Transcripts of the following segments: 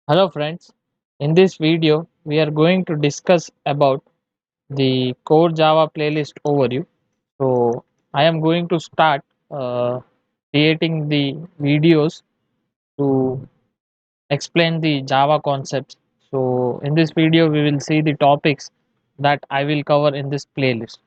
Hello friends, in this video we are going to discuss about the core Java playlist overview. So I am going to start creating the videos to explain the Java concepts. So in this video we will see the topics that I will cover in this playlist.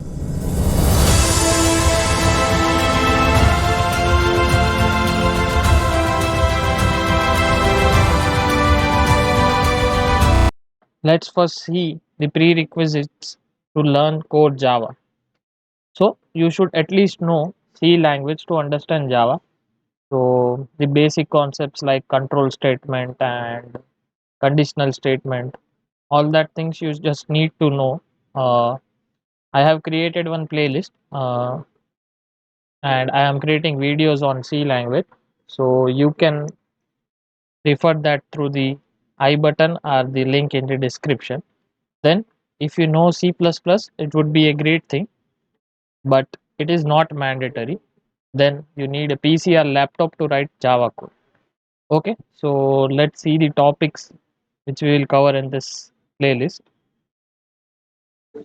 Let's first see the prerequisites to learn core Java. So you should at least know C language to understand Java. So the basic concepts like control statement and conditional statement, all that things you just need to know. I have created one playlist and I am creating videos on C language. So you can refer that through the I button or the link in the description. Then if you know C++, it would be a great thing, but it is not mandatory. Then you need a PC or laptop to write Java code. Okay, so let's see the topics which we will cover in this playlist.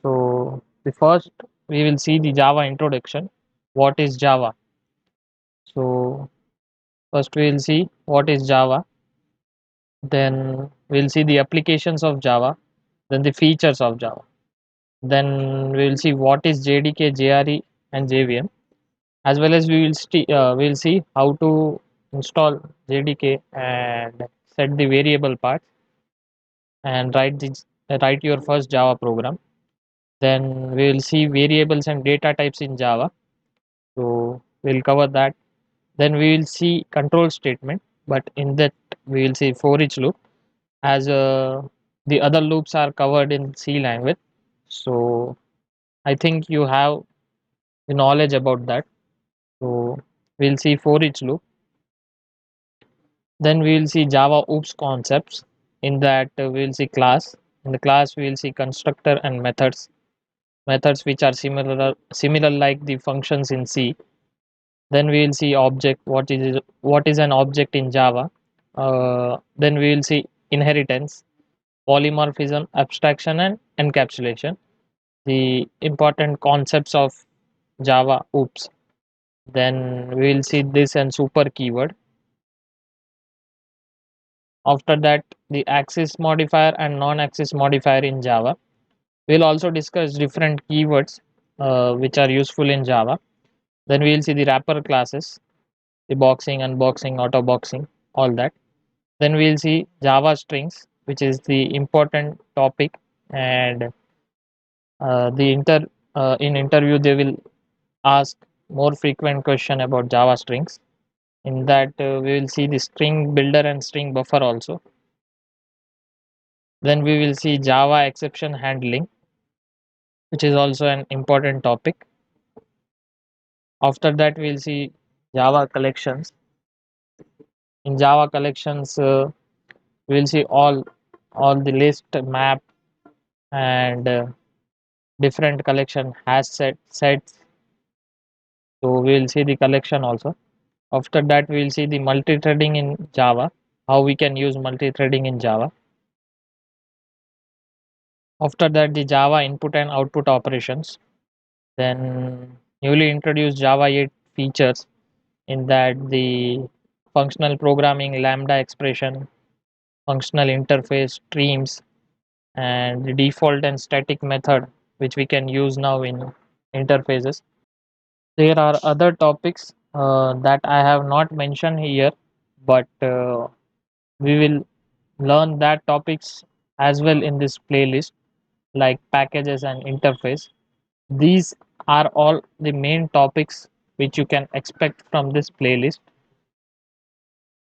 So the first we will see the Java introduction. What is Java? So first we will see what is Java. Then we'll see the applications of Java. Then the features of Java. Then we will see what is JDK, JRE, and JVM. As well as we'll see how to install JDK and set the variable parts and write your first Java program. Then we will see variables and data types in Java. So we'll cover that. Then we will see control statement, but in that we will see for each loop as the other loops are covered in C language. So I think you have the knowledge about that. So we'll see for each loop. Then we will see Java oops concepts. In that we will see class. In the class we will see constructor and methods which are similar like the functions in C. Then we will see object. What is an object in Java? Then we will see inheritance, polymorphism, abstraction, and encapsulation. The important concepts of Java oops. Then we will see this and super keyword. After that, the axis modifier and non-axis modifier in Java. We'll also discuss different keywords which are useful in Java. Then we'll see the wrapper classes, the boxing, unboxing, auto boxing, all that. Then we'll see Java strings, which is the important topic, and the in interview they will ask more frequent question about Java strings. In that we will see the string builder and string buffer also. Then we will see Java exception handling, which is also an important topic. After that, we'll see Java collections. In Java collections, we'll see all the list map and different collection hash sets. So we'll see the collection also. After that, we'll see the multi-threading in Java, how we can use multi-threading in Java. After that, the Java input and output operations. Then newly introduced Java 8 features, in that the functional programming, lambda expression, functional interface, streams, and the default and static method which we can use now in interfaces. There are other topics that I have not mentioned here, but we will learn that topics as well in this playlist, like packages and interface. These are all the main topics which you can expect from this playlist.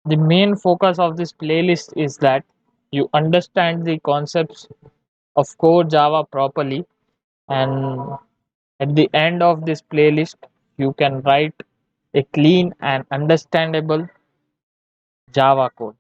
The main focus of this playlist is that you understand the concepts of core Java properly, and at the end of this playlist you can write a clean and understandable Java code.